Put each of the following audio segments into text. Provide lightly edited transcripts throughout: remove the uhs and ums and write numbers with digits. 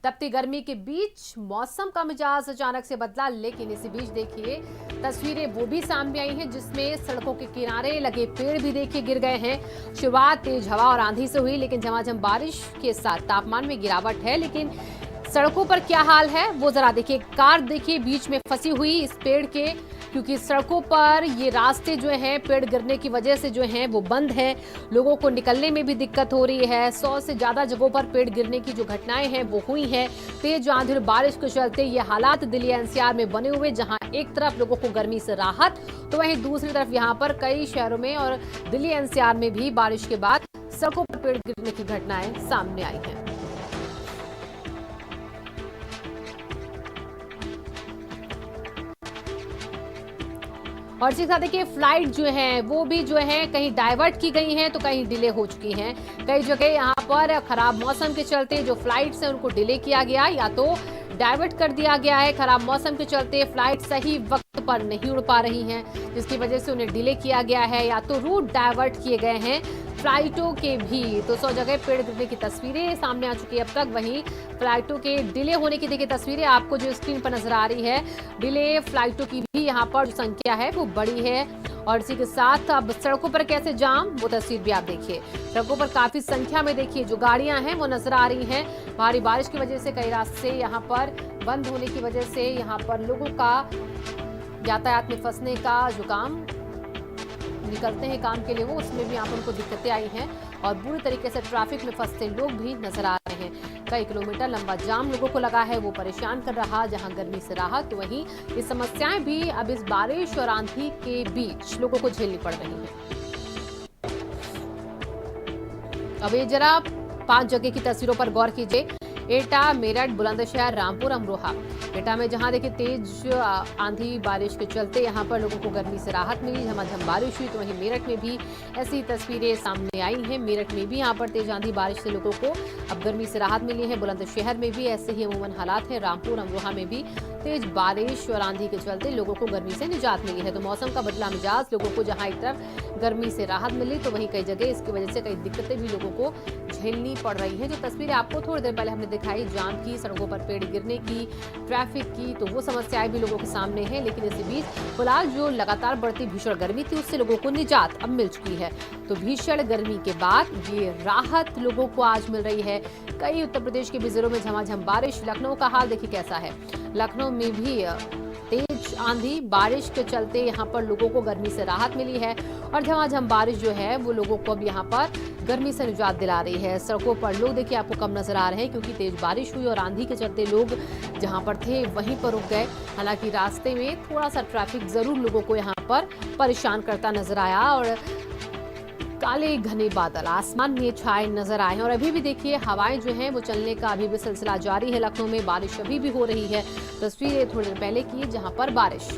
तपती गर्मी के बीच मौसम का मिजाज अचानक से बदला, लेकिन इसी बीच देखिए तस्वीरें वो भी सामने आई हैं जिसमें सड़कों के किनारे लगे पेड़ भी देखिए गिर गए हैं। शुरुआत तेज हवा और आंधी से हुई, लेकिन झमाझम बारिश के साथ तापमान में गिरावट है। लेकिन सड़कों पर क्या हाल है वो जरा देखिए। कार देखिए बीच में फंसी हुई इस पेड़ के, क्योंकि सड़कों पर ये रास्ते जो हैं पेड़ गिरने की वजह से जो हैं वो बंद है। लोगों को निकलने में भी दिक्कत हो रही है। 100 से ज्यादा जगहों पर पेड़ गिरने की जो घटनाएं हैं वो हुई हैं। तेज आंधी और बारिश के चलते ये हालात दिल्ली एनसीआर में बने हुए, जहां एक तरफ लोगों को गर्मी से राहत तो वहीं दूसरी तरफ यहाँ पर कई शहरों में और दिल्ली एनसीआर में भी बारिश के बाद सड़कों पर पेड़ गिरने की घटनाएं सामने आई हैं। और इसी साथ देखिए फ्लाइट जो है वो भी जो है कहीं डाइवर्ट की गई हैं तो कहीं डिले हो चुकी हैं। कई जगह यहाँ पर खराब मौसम के चलते जो फ्लाइट्स हैं उनको डिले किया गया या तो डाइवर्ट कर दिया गया है। खराब मौसम के चलते फ्लाइट सही वक्त पर नहीं उड़ पा रही हैं, जिसकी वजह से उन्हें डिले किया गया है या तो रूट डाइवर्ट किए गए हैं फ्लाइटों के भी। तो 100 जगह पेड़ गिरने की तस्वीरें सामने आ चुकी है अब तक। वहीं फ्लाइटों के डिले होने की देखिए तस्वीरें आपको जो स्क्रीन पर नजर आ रही है। डिले फ्लाइटों की भी यहाँ पर जो संख्या है वो बड़ी है। और इसी के साथ अब सड़कों पर कैसे जाम वो तस्वीर भी आप देखिए। सड़कों पर काफी संख्या में देखिए जो गाड़ियां हैं वो नजर आ रही हैं। भारी बारिश की वजह से कई रास्ते यहाँ पर बंद होने की वजह से यहाँ पर लोगों का यातायात में फंसने का जो काम निकलते हैं काम के लिए वो उसमें भी यहाँ पर उनको दिक्कतें आई हैं। और बुरी तरीके से ट्रैफिक में फंसते लोग भी नजर आ रहे हैं। कई किलोमीटर लंबा जाम लोगों को लगा है, वो परेशान कर रहा। जहां गर्मी से राहत तो वहीं ये समस्याएं भी अब इस बारिश और आंधी के बीच लोगों को झेलनी पड़ रही हैं। अब ये जरा 5 जगह की तस्वीरों पर गौर कीजिए। एटा, मेरठ, बुलंदशहर, रामपुर, अमरोहा। एटा में जहां देखिए तेज आंधी बारिश के चलते यहां पर लोगों को गर्मी से राहत मिली, झमाझम बारिश हुई, तो वहीं मेरठ में भी ऐसी तस्वीरें सामने आई हैं। मेरठ में भी यहां पर तेज आंधी बारिश से लोगों को अब गर्मी से राहत मिली है। बुलंदशहर में भी ऐसे ही अमूमन हालात हैं। रामपुर, अमरोहा में भी तेज बारिश और आंधी के चलते लोगों को गर्मी से निजात मिली है। तो मौसम का बदला मिजाज, लोगों को जहां एक तरफ गर्मी से राहत मिली तो वहीं कई जगह इसकी वजह से कई दिक्कतें भी लोगों को झेलनी पड़ रही हैं। जो तस्वीरें आपको थोड़ी देर पहले हमने दिखाई जाम की, सड़कों पर पेड़ गिरने की, ट्रैफिक की, तो वो समस्याएं भी लोगों के सामने हैं। लेकिन इसी बीच फिलहाल जो लगातार बढ़ती भीषण गर्मी थी उससे लोगों को निजात अब मिल चुकी है। तो भीषण गर्मी के बाद ये राहत लोगों को आज मिल रही है। कई उत्तर प्रदेश के भी जिलों में झमाझम बारिश। लखनऊ का हाल देखिए कैसा है। लखनऊ में भी तेज आंधी बारिश के चलते यहाँ पर लोगों को गर्मी से राहत मिली है और झमाझम बारिश जो है वो लोगों को अब यहाँ पर गर्मी से निजात दिला रही है। सड़कों पर लोग देखिए आपको कम नजर आ रहे हैं क्योंकि तेज बारिश हुई और आंधी के चलते लोग जहाँ पर थे वहीं पर रुक गए। हालांकि रास्ते में थोड़ा सा ट्रैफिक जरूर लोगों को यहाँ पर परेशान करता नजर आया और काले घने बादल आसमान में छाए नजर आए हैं। और अभी भी देखिए हवाएं जो हैं वो चलने का अभी भी सिलसिला जारी है। लखनऊ में बारिश अभी भी हो रही है। तस्वीरें थोड़ी देर पहले की जहां पर बारिश।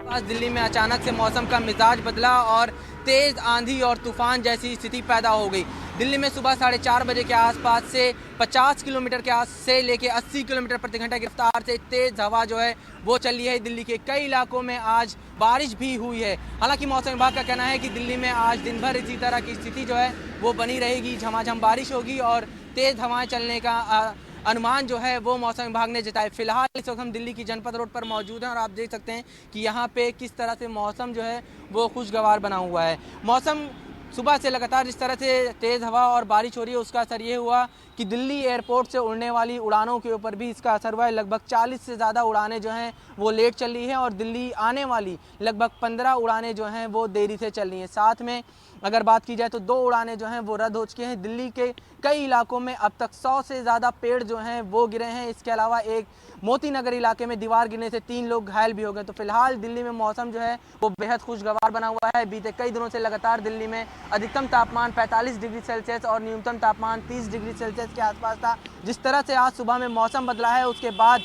आज दिल्ली में अचानक से मौसम का मिजाज बदला और तेज आंधी और तूफान जैसी स्थिति पैदा हो गई। दिल्ली में सुबह 4:30 बजे के आसपास से 50 किलोमीटर के आस से लेके 80 किलोमीटर प्रति घंटा की रफ्तार से तेज हवा जो है वो चली है। दिल्ली के कई इलाकों में आज बारिश भी हुई है। हालांकि मौसम विभाग का कहना है कि दिल्ली में आज दिन भर इसी तरह की स्थिति जो है वो बनी रहेगी। झमाझम बारिश होगी और तेज हवाएं चलने का अनुमान जो है वो मौसम विभाग ने जताया। फिलहाल इस वक्त हम दिल्ली की जनपद रोड पर मौजूद हैं और आप देख सकते हैं कि यहाँ पे किस तरह से मौसम जो है वो खुशगवार बना हुआ है। मौसम सुबह से लगातार जिस तरह से तेज़ हवा और बारिश हो रही है उसका असर ये हुआ कि दिल्ली एयरपोर्ट से उड़ने वाली उड़ानों के ऊपर भी इसका असर हुआ है। लगभग 40 से ज़्यादा उड़ानें जो हैं वो लेट चल रही हैं और दिल्ली आने वाली लगभग 15 उड़ानें जो हैं वो देरी से चल रही हैं। साथ में अगर बात की जाए तो 2 उड़ानें जो हैं वो रद्द हो चुकी हैं। दिल्ली के कई इलाकों में अब तक 100 से ज़्यादा पेड़ जो हैं वो गिरे हैं। इसके अलावा एक मोती नगर इलाके में दीवार गिरने से 3 लोग घायल भी हो गए। तो फिलहाल दिल्ली में मौसम जो है वो बेहद खुशगवार बना हुआ है। बीते कई दिनों से लगातार दिल्ली में अधिकतम तापमान 45 डिग्री सेल्सियस और न्यूनतम तापमान 30 डिग्री सेल्सियस के आसपास था। जिस तरह से आज सुबह में मौसम बदला है उसके बाद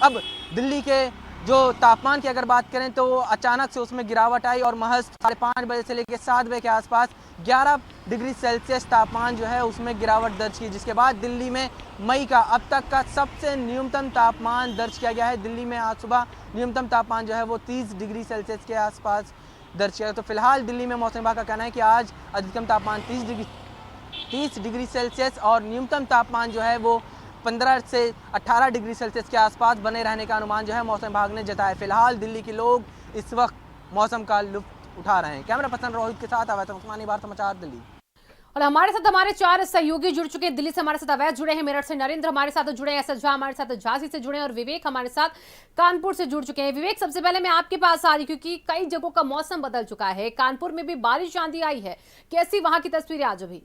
अब दिल्ली के जो तापमान की अगर बात करें तो अचानक से उसमें गिरावट आई और महज 5:30 बजे से लेकर 7 बजे के आसपास 11 डिग्री सेल्सियस तापमान जो है उसमें गिरावट दर्ज की, जिसके बाद दिल्ली में मई का अब तक का सबसे न्यूनतम तापमान दर्ज किया गया है। दिल्ली में आज सुबह न्यूनतम तापमान जो है वो 30 डिग्री सेल्सियस के आसपास दर्ज किया। तो फिलहाल दिल्ली में मौसम विभाग का कहना है कि आज अधिकतम तापमान 30 डिग्री सेल्सियस और न्यूनतम तापमान जो है वो 15 से 18 डिग्री सेल्सियस के आसपास बने रहने का अनुमान जो है मौसम विभाग ने जताया। फिलहाल दिल्ली के लोग इस वक्त मौसम का लुत्फ उठा रहे हैं। कैमरा पर्सन रोहित के साथ अवैध उस्मानी, भारत समाचार, दिल्ली। और हमारे साथ हमारे 4 सहयोगी जुड़ चुके हैं। दिल्ली से हमारे साथ अवैध जुड़े हैं, मेरठ से नरेंद्र हमारे साथ जुड़े हैं, एसएस झा हमारे साथ झांसी से जुड़े हैं और विवेक हमारे साथ कानपुर से जुड़ चुके हैं। विवेक, सबसे पहले मैं आपके पास आ रही क्योंकि कई जगहों का मौसम बदल चुका है। कानपुर में भी बारिश आंधी आई है, कैसी वहां की तस्वीरें आज अभी?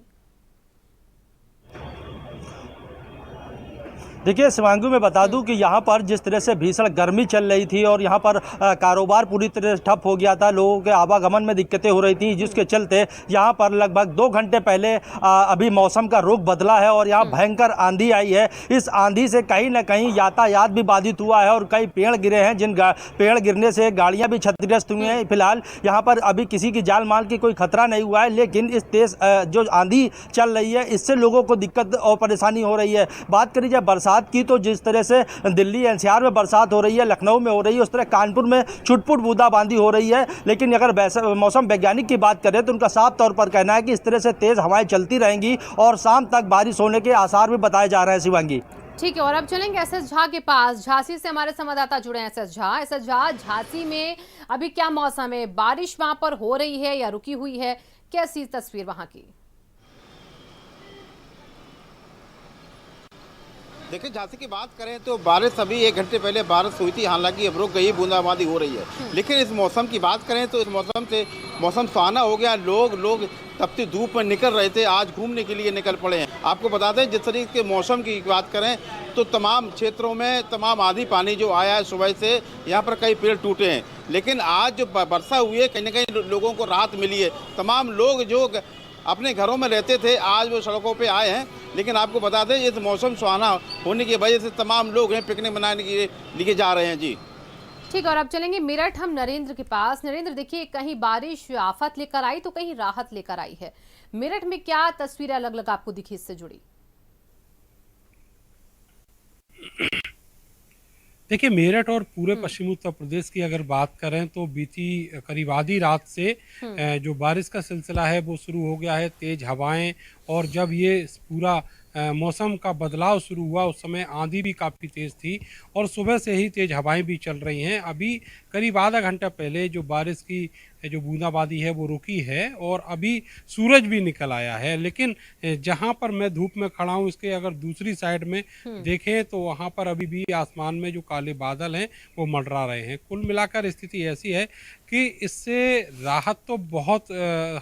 देखिए शिवांगी, मैं बता दूं कि यहाँ पर जिस तरह से भीषण गर्मी चल रही थी और यहाँ पर कारोबार पूरी तरह से ठप हो गया था, लोगों के आवागमन में दिक्कतें हो रही थी, जिसके चलते यहाँ पर लगभग 2 घंटे पहले अभी मौसम का रुख बदला है और यहाँ भयंकर आंधी आई है। इस आंधी से कहीं ना कहीं यातायात भी बाधित हुआ है और कई पेड़ गिरे हैं, जिन पेड़ गिरने से गाड़ियाँ भी क्षतिग्रस्त हुई हैं। फिलहाल यहाँ पर अभी किसी की जान माल की कोई खतरा नहीं हुआ है, लेकिन इस तेज जो आंधी चल रही है इससे लोगों को दिक्कत और परेशानी हो रही है। बात करी जाए बरसात की, तो जिस तरह से दिल्ली एनसीआर में बरसात हो रही है, लखनऊ में हो रही है, उस तरह कानपुर में छुटपुट बूंदाबांदी हो रही है। लेकिन अगर मौसम वैज्ञानिक की बात करें तो उनका साफ तौर पर कहना है कि इस तरह से तेज हवाएं चलती रहेंगी और शाम तक बारिश होने के आसार भी बताए जा रहे हैं। शिवांगी, ठीक है, और अब चलेंगे एसएस झा के पास। झांसी से हमारे संवाददाता जुड़े हैं एसएस झा, झांसी में अभी क्या मौसम है? बारिश वहां पर हो रही है या रुकी हुई है? कैसी तस्वीर वहां की? देखिए, झांसी की बात करें तो बारिश अभी 1 घंटे पहले बारिश हुई थी, हालांकि अब रुक गई, बूंदाबांदी हो रही है। लेकिन इस मौसम की बात करें तो इस मौसम से मौसम सुहाना हो गया। लोग तपती धूप में निकल रहे थे, आज घूमने के लिए निकल पड़े हैं। आपको बता दें, जिस तरीके के मौसम की बात करें तो तमाम क्षेत्रों में तमाम आंधी पानी जो आया है सुबह से, यहाँ पर कई पेड़ टूटे हैं। लेकिन आज जो वर्षा हुई है, कहीं ना कहीं लोगों को राहत मिली है। तमाम लोग जो अपने घरों में रहते थे आज वो सड़कों पे आए हैं। लेकिन आपको बता दें, इस मौसम सुहाना होने की वजह से तमाम लोग हैं पिकनिक मनाने के लिए जा रहे हैं। जी ठीक, और अब चलेंगे मेरठ हम नरेंद्र के पास। नरेंद्र, देखिए, कहीं बारिश आफत लेकर आई तो कहीं राहत लेकर आई है। मेरठ में क्या तस्वीरें अलग अलग आपको दिखी इससे जुड़ी? देखिए, मेरठ और पूरे पश्चिमी उत्तर प्रदेश की अगर बात करें तो बीती करीब आधी रात से जो बारिश का सिलसिला है वो शुरू हो गया है। तेज हवाएं, और जब ये पूरा मौसम का बदलाव शुरू हुआ उस समय आंधी भी काफ़ी तेज़ थी और सुबह से ही तेज़ हवाएं भी चल रही हैं। अभी करीब आधा घंटा पहले जो बारिश की जो बूंदाबांदी है वो रुकी है और अभी सूरज भी निकल आया है। लेकिन जहां पर मैं धूप में खड़ा हूं, इसके अगर दूसरी साइड में देखें तो वहां पर अभी भी आसमान में जो काले बादल हैं वो मंडरा रहे हैं। कुल मिलाकर स्थिति ऐसी है कि इससे राहत तो बहुत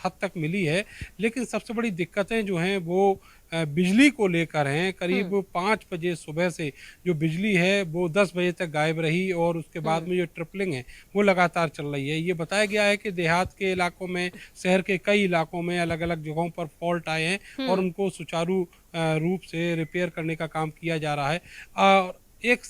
हद तक मिली है, लेकिन सबसे बड़ी दिक्कतें जो हैं वो बिजली को लेकर हैं। करीब 5 बजे सुबह से जो बिजली है वो 10 बजे तक गायब रही और उसके बाद में जो ट्रिपलिंग है वो लगातार चल रही है। ये बताया गया है कि देहात के इलाकों में, शहर के कई इलाकों में अलग अलग जगहों पर फॉल्ट आए हैं और उनको सुचारू रूप से रिपेयर करने का काम किया जा रहा है। और एक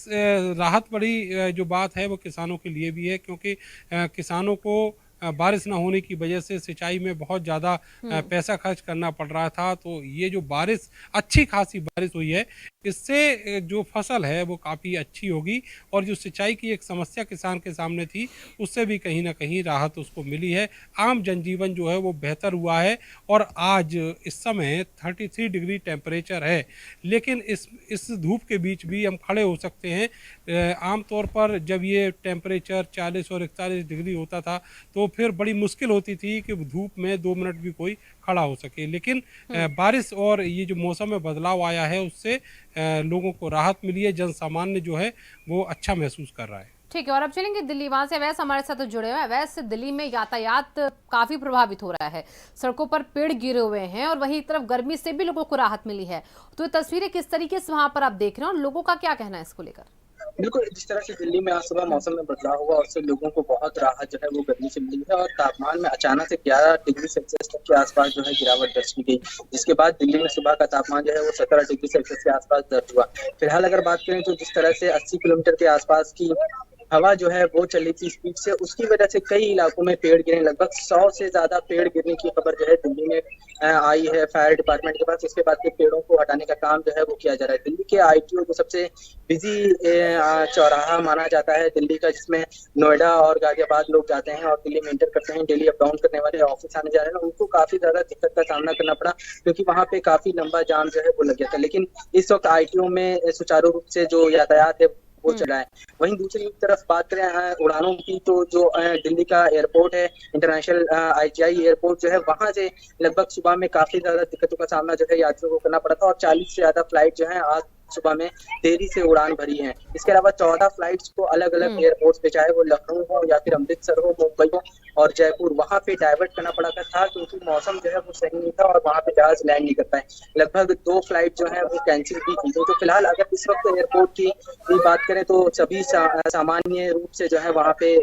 राहत बड़ी जो बात है वो किसानों के लिए भी है, क्योंकि किसानों को बारिश ना होने की वजह से सिंचाई में बहुत ज़्यादा पैसा खर्च करना पड़ रहा था। तो ये जो बारिश, अच्छी खासी बारिश हुई है, इससे जो फसल है वो काफ़ी अच्छी होगी और जो सिंचाई की एक समस्या किसान के सामने थी उससे भी कहीं ना कहीं राहत उसको मिली है। आम जनजीवन जो है वो बेहतर हुआ है और आज इस समय 33 डिग्री टेम्परेचर है। लेकिन इस धूप के बीच भी हम खड़े हो सकते हैं। आमतौर पर जब ये टेम्परेचर 40 और 41 डिग्री होता था तो फिर बड़ी मुश्किल होती थी कि धूप में 2 मिनट भी कोई खड़ा हो सके। लेकिन बारिश और ये जो मौसम में बदलाव आया है उससे लोगों को राहत मिली है। जन सामान्य जो है वो अच्छा महसूस कर रहा है। ठीक है, और अब चलेंगे दिल्ली। वहां से अवैस हमारे साथ जुड़े हुए हैं। अवैस, दिल्ली में यातायात काफी प्रभावित हो रहा है, सड़कों पर पेड़ गिरे हुए हैं और वहीं तरफ गर्मी से भी लोगों को राहत मिली है। तो ये तस्वीरें किस तरीके से वहां पर आप देख रहे हैं और लोगों का क्या कहना है इसको लेकर? बिल्कुल, जिस तरह से दिल्ली में आज सुबह मौसम में बदलाव हुआ उससे लोगों को बहुत राहत जो है वो गर्मी से मिली है और तापमान में अचानक से 11 डिग्री सेल्सियस तक के आसपास जो है गिरावट दर्ज की गई, जिसके बाद दिल्ली में सुबह का तापमान जो है वो 17 डिग्री सेल्सियस के आसपास दर्ज हुआ। फिलहाल अगर बात करें तो जिस तरह से 80 किलोमीटर के आसपास की हवा जो है वो चल रही थी स्पीड से, उसकी वजह से कई इलाकों में पेड़ गिरे। लगभग 100 से ज्यादा पेड़ गिरने की खबर जो है दिल्ली में आई है फायर डिपार्टमेंट के पास। इसके बाद के पेड़ों को हटाने का काम जो है वो किया जा रहा है। दिल्ली के आईटीओ जो सबसे बिजी चौराहा माना जाता है दिल्ली का, जिसमें नोएडा और गाजियाबाद लोग जाते हैं और दिल्ली में एंटर करते हैं, डेली अप डाउन करने वाले, ऑफिस आने जा रहे हैं, उनको काफी ज्यादा दिक्कत का सामना करना पड़ा क्योंकि वहां पे काफी लंबा जाम जो है वो लग गया था। लेकिन इस वक्त आईटीओ में सुचारू रूप से जो यातायात है वो चला है। वहीं दूसरी तरफ बात करें उड़ानों की, तो जो दिल्ली का एयरपोर्ट है, इंटरनेशनल आईजीआई एयरपोर्ट जो है, वहां से लगभग सुबह में काफी ज्यादा दिक्कतों का सामना जो है यात्रियों को करना पड़ा था और 40 से ज्यादा फ्लाइट जो है आज सुबह में देरी से उड़ान भरी है। इसके अलावा 14 फ्लाइट्स को अलग अलग एयरपोर्ट्स पे, चाहे वो लखनऊ हो या फिर अमृतसर हो, मुंबई हो और जयपुर, वहां पे डाइवर्ट करना पड़ा था क्योंकि मौसम जो है वो सही नहीं था और वहां पे जहाज लैंड नहीं कर पाए। लगभग 2 फ्लाइट जो है वो कैंसिल भी की गई। तो फिलहाल अगर इस वक्त एयरपोर्ट की बात करें तो सभी सामान्य रूप से जो है वहां पे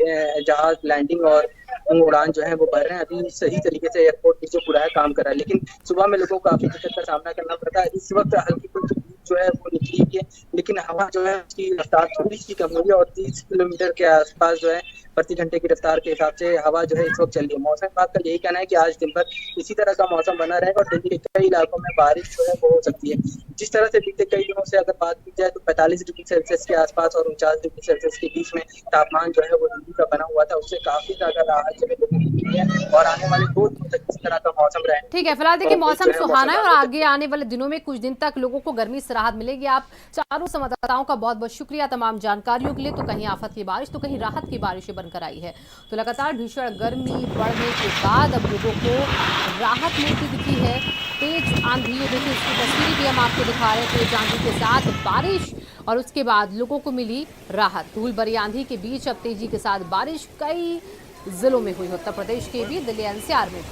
जहाज लैंडिंग और उड़ान जो है वो भर रहे हैं। अभी सही तरीके से एयरपोर्ट की जो पूरा है काम कर रहा है, लेकिन सुबह में लोगों को काफी दिक्कत का सामना करना पड़ता है। इस वक्त हल्की फुल्की धूप जो है वो निकली है, लेकिन हवा जो है उसकी रफ्तार थोड़ी सी कम हुई है और 30 किलोमीटर के आसपास जो है प्रति घंटे की रफ्तार के हिसाब से हवा जो है इस वक्त चल रही है। मौसम विभाग का यही कहना है कि आज दिन भर इसी तरह का मौसम बना रहेगा और दिल्ली के कई इलाकों में बारिश जो है वो हो सकती है। जिस तरह से बीते कई दिनों से अगर बात की जाए तो 45 डिग्री सेल्सियस के आसपास और 49 डिग्री सेल्सियस के बीच में तापमान जो है वो दिल्ली का बना हुआ था, उससे काफी ज्यादा राहत जो है लोगों को मिली है और आने वाले 2 दिनों तक इस तरह का मौसम रहेगा। ठीक है, फिलहाल देखिए मौसम सुहाना है और आगे आने वाले दिनों में कुछ दिन तक लोगों को गर्मी से राहत मिलेगी। आप चारों संवाददाताओं का बहुत बहुत शुक्रिया तमाम जानकारियों के लिए। तो कहीं आफत की बारिश तो कहीं राहत की बारिशें बनकर आई है। तो लगातार भीषण गर्मी बढ़ने के बाद अब लोगों को राहत मिलती दिखी है। तेज आंधी, देखिए इसकी तस्वीरें भी हम आपको दिखा रहे हैं, तेज आंधी के साथ बारिश और उसके बाद लोगों को मिली राहत। धूल भरी आंधी के बीच अब तेजी के साथ बारिश कई जिलों में हुई, उत्तर प्रदेश के भी, दिल्ली एनसीआर में।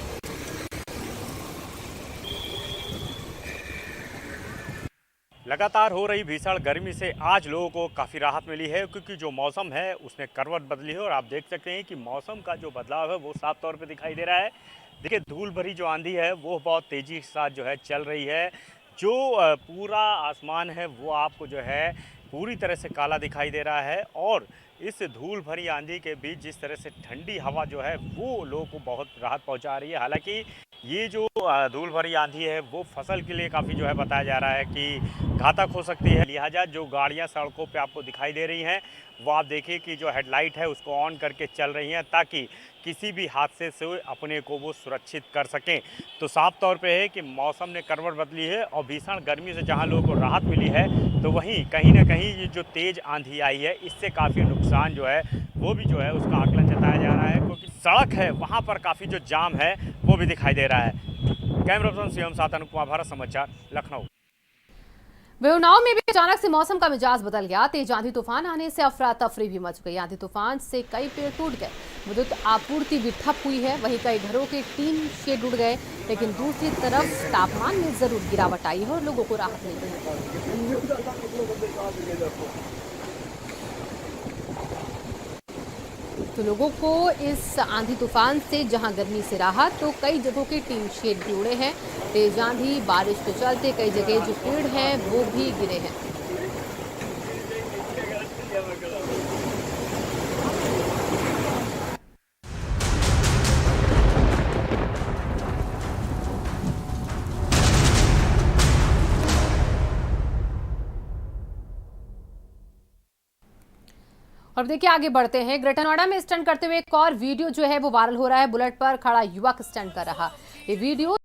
लगातार हो रही भीषण गर्मी से आज लोगों को काफ़ी राहत मिली है क्योंकि जो मौसम है उसने करवट बदली है और आप देख सकते हैं कि मौसम का जो बदलाव है वो साफ तौर पे दिखाई दे रहा है। देखिए धूल भरी जो आंधी है वो बहुत तेज़ी के साथ जो है चल रही है। जो पूरा आसमान है वो आपको जो है पूरी तरह से काला दिखाई दे रहा है और इस धूल भरी आंधी के बीच जिस तरह से ठंडी हवा जो है वो लोगों को बहुत राहत पहुंचा रही है। हालांकि ये जो धूल भरी आंधी है वो फसल के लिए काफ़ी जो है बताया जा रहा है कि घातक हो सकती है। लिहाजा जो गाड़ियां सड़कों पे आपको दिखाई दे रही हैं वो आप देखिए कि जो हेडलाइट है उसको ऑन करके चल रही हैं ताकि किसी भी हादसे से अपने को वो सुरक्षित कर सकें। तो साफ तौर पे है कि मौसम ने करवट बदली है और भीषण गर्मी से जहां लोगों को राहत मिली है तो वहीं कहीं ना कहीं ये जो तेज़ आंधी आई है इससे काफ़ी नुकसान जो है वो भी जो है उसका आकलन जताया जा रहा है क्योंकि सड़क है वहाँ पर काफ़ी जो जाम है वो भी दिखाई दे रहा है। कैमरा पर्सन सीएम साथ अनुपमा, भारत समाचार, लखनऊ। उन्नाव में भी अचानक से मौसम का मिजाज बदल गया। तेज आंधी तूफान आने से अफरा तफरी भी मच गई। आंधी तूफान से कई पेड़ टूट गए, विद्युत आपूर्ति भी ठप हुई है। वहीं कई घरों के टीन शेड उड़ गए। लेकिन दूसरी तरफ तापमान में जरूर गिरावट आई है और लोगों को राहत मिली है। तो लोगों को इस आंधी तूफान से जहां गर्मी से राहत, तो कई जगहों के टीन शेड भी उड़े हैं। तेज आंधी बारिश के चलते कई जगह जो पेड़ हैं वो भी गिरे हैं। और देखिए आगे बढ़ते हैं। ग्रेटर नोएडा में स्टंट करते हुए एक और वीडियो जो है वो वायरल हो रहा है। बुलेट पर खड़ा युवक स्टंट कर रहा। ये वीडियो